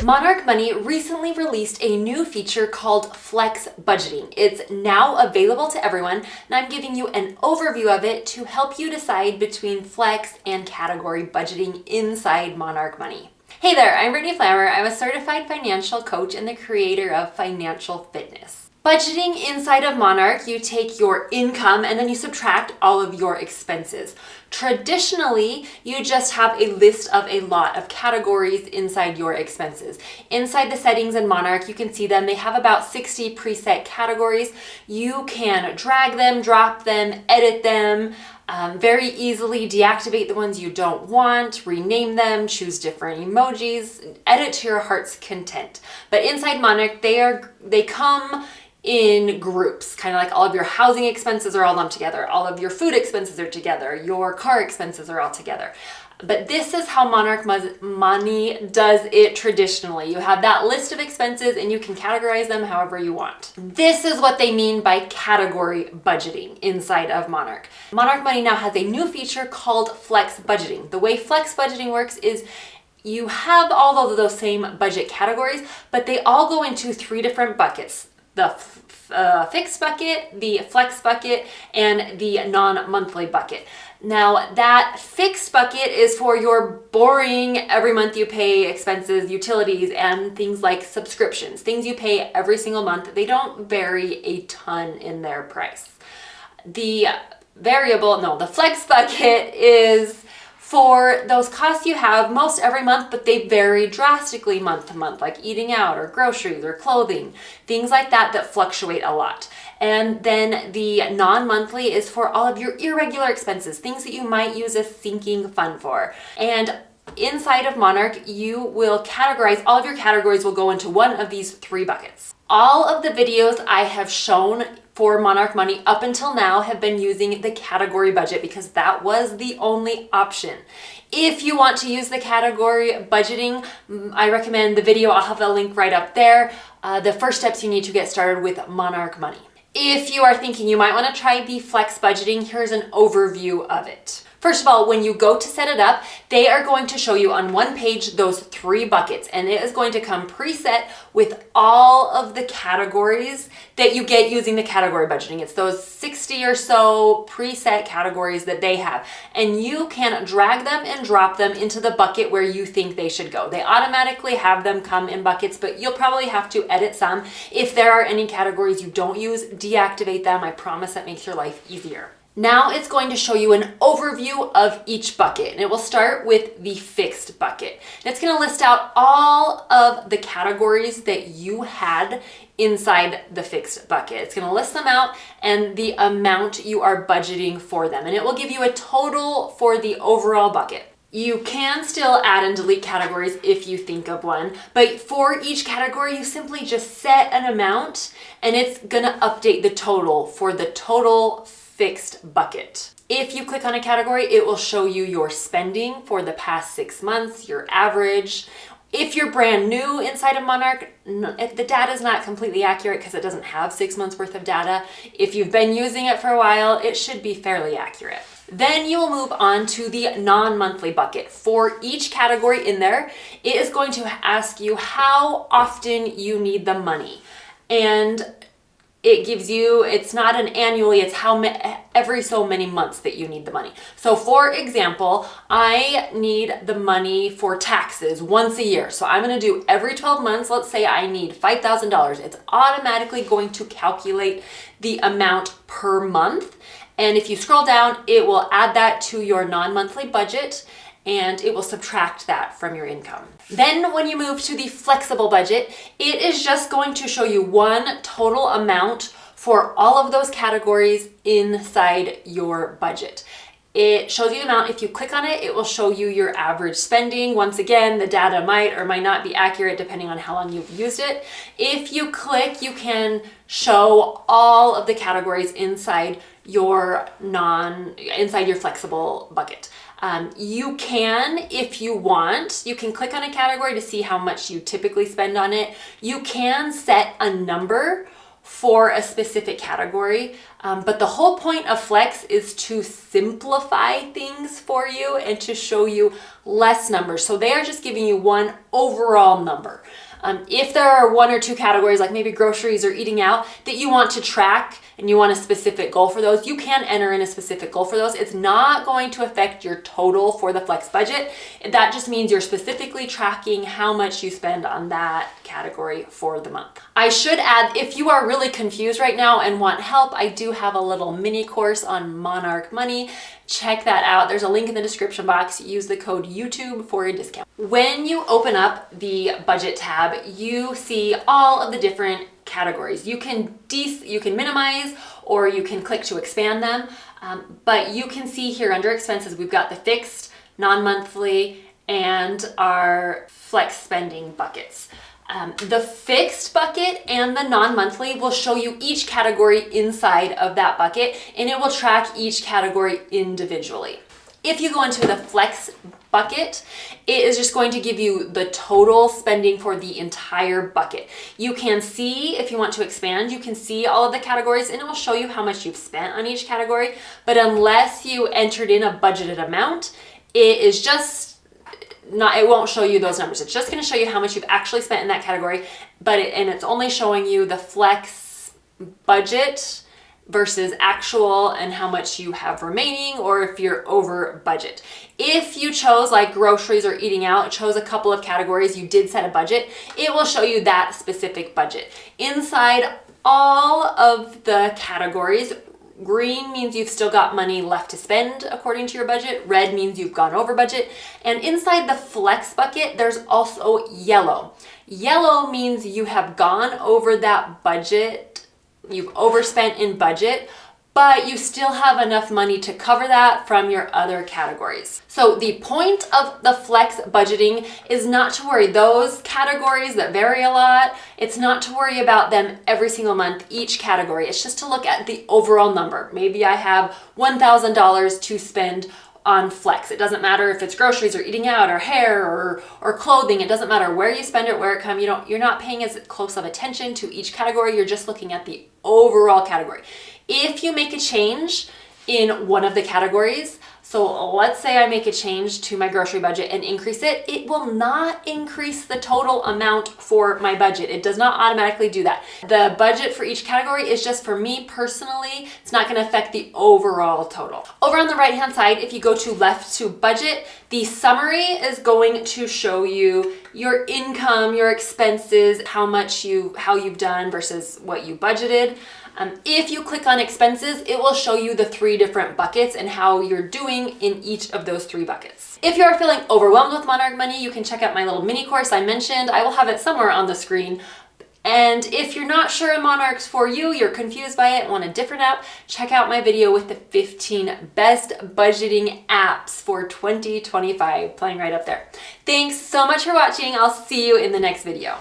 Monarch Money recently released a new feature called Flex Budgeting. It's now available to everyone, and I'm giving you an overview of it to help you decide between flex and category budgeting inside Monarch Money. Hey there, I'm Brittany Flammer. I'm a certified financial coach and the creator of Financial Fitness. Budgeting inside of Monarch, you take your income and then you subtract all of your expenses. Traditionally, you just have a list of a lot of categories inside your expenses. Inside the settings in Monarch, you can see them. They have about 60 preset categories. You can drag them, drop them, edit them, very easily deactivate the ones you don't want, rename them, choose different emojis, edit to your heart's content. But inside Monarch, they come in groups, kind of like all of your housing expenses are all lumped together, all of your food expenses are together, your car expenses are all together. But this is how Monarch Money does it traditionally. You have that list of expenses and you can categorize them however you want. This is what they mean by category budgeting inside of Monarch. Monarch Money now has a new feature called Flex Budgeting. The way Flex Budgeting works is you have all of those same budget categories, but they all go into 3 different buckets. The fixed bucket, the flex bucket, and the non-monthly bucket. Now that fixed bucket is for your boring, every month you pay expenses, utilities, and things like subscriptions, things you pay every single month. They don't vary a ton in their price. The flex bucket is for those costs you have most every month, but they vary drastically month to month, like eating out or groceries or clothing, things like that fluctuate a lot. And then the non-monthly is for all of your irregular expenses, things that you might use a sinking fund for. And inside of Monarch, you will categorize, all of your categories will go into one of these 3 buckets. All of the videos I have shown for Monarch Money up until now have been using the category budget because that was the only option. If you want to use the category budgeting, I recommend the video. I'll have the link right up there. The first steps you need to get started with Monarch Money. If you are thinking you might want to try the flex budgeting, here's an overview of it. First of all, when you go to set it up, they are going to show you on one page those 3 buckets, and it is going to come preset with all of the categories that you get using the category budgeting. It's those 60 or so preset categories that they have, and you can drag them and drop them into the bucket where you think they should go. They automatically have them come in buckets, but you'll probably have to edit some. If there are any categories you don't use, deactivate them. I promise that makes your life easier. Now it's going to show you an overview of each bucket, and it will start with the fixed bucket. And it's going to list out all of the categories that you had inside the fixed bucket. It's going to list them out and the amount you are budgeting for them, and it will give you a total for the overall bucket. You can still add and delete categories if you think of one, but for each category, you simply just set an amount and it's gonna update the total for the total fixed bucket. If you click on a category, it will show you your spending for the past 6 months, your average. If you're brand new inside of Monarch, the data is not completely accurate because it doesn't have 6 months worth of data. If you've been using it for a while, it should be fairly accurate. Then you will move on to the non-monthly bucket. For each category in there, it is going to ask you how often you need the money. And it gives you, it's not an annually, it's every so many months that you need the money. So for example, I need the money for taxes once a year. So I'm gonna do every 12 months, let's say I need $5,000. It's automatically going to calculate the amount per month. And if you scroll down, it will add that to your non-monthly budget and it will subtract that from your income. Then when you move to the flexible budget, it is just going to show you one total amount for all of those categories inside your budget. It shows you the amount. If you click on it, it will show you your average spending. Once again, the data might or might not be accurate depending on how long you've used it. If you click, you can show all of the categories inside your flexible bucket. You can, if you want, you can click on a category to see how much you typically spend on it. You can set a number for a specific category. But the whole point of Flex is to simplify things for you and to show you less numbers. So they are just giving you one overall number. If there are one or two categories, like maybe groceries or eating out, that you want to track and you want a specific goal for those, you can enter in a specific goal for those. It's not going to affect your total for the Flex budget. That just means you're specifically tracking how much you spend on that category for the month. I should add, if you are really confused right now and want help, I do have a little mini course on Monarch money. Check that out. There's a link in the description box. Use the code YouTube for a discount. When you open up the budget tab, you see all of the different categories. You can minimize or you can click to expand them, but you can see here under expenses, we've got the fixed, non-monthly, and our Flex spending buckets. The fixed bucket and the non-monthly will show you each category inside of that bucket, and it will track each category individually. If you go into the Flex bucket, it is just going to give you the total spending for the entire bucket. You can see, if you want to expand, you can see all of the categories and it will show you how much you've spent on each category. But unless you entered in a budgeted amount, it won't show you those numbers. It's just going to show you how much you've actually spent in that category, and it's only showing you the Flex budget versus actual and how much you have remaining, or if you're over budget. If you chose like groceries or eating out, chose a couple of categories, you did set a budget, it will show you that specific budget. Inside all of the categories, green means you've still got money left to spend according to your budget. Red means you've gone over budget. And inside the Flex bucket, there's also yellow. Yellow means you have gone over that budget. You've overspent in budget, but you still have enough money to cover that from your other categories. So the point of the Flex budgeting is not to worry. Those categories that vary a lot, it's not to worry about them every single month, each category. It's just to look at the overall number. Maybe I have $1,000 to spend on Flex. It doesn't matter if it's groceries or eating out or hair or clothing. It doesn't matter where you spend it, where it comes. You're not paying as close of attention to each category. You're just looking at the overall category. If you make a change in one of the categories, so let's say I make a change to my grocery budget and increase it, it will not increase the total amount for my budget. It does not automatically do that. The budget for each category is just for me personally. It's not going to affect the overall total. Over on the right hand side, if you go to left to budget, the summary is going to show you your income, your expenses, how you've done versus what you budgeted. If you click on expenses, it will show you the 3 different buckets and how you're doing in each of those 3 buckets. If you are feeling overwhelmed with Monarch Money, you can check out my little mini course I mentioned. I will have it somewhere on the screen. And if you're not sure Monarch's for you, you're confused by it, want a different app, check out my video with the 15 best budgeting apps for 2025, playing right up there. Thanks so much for watching. I'll see you in the next video.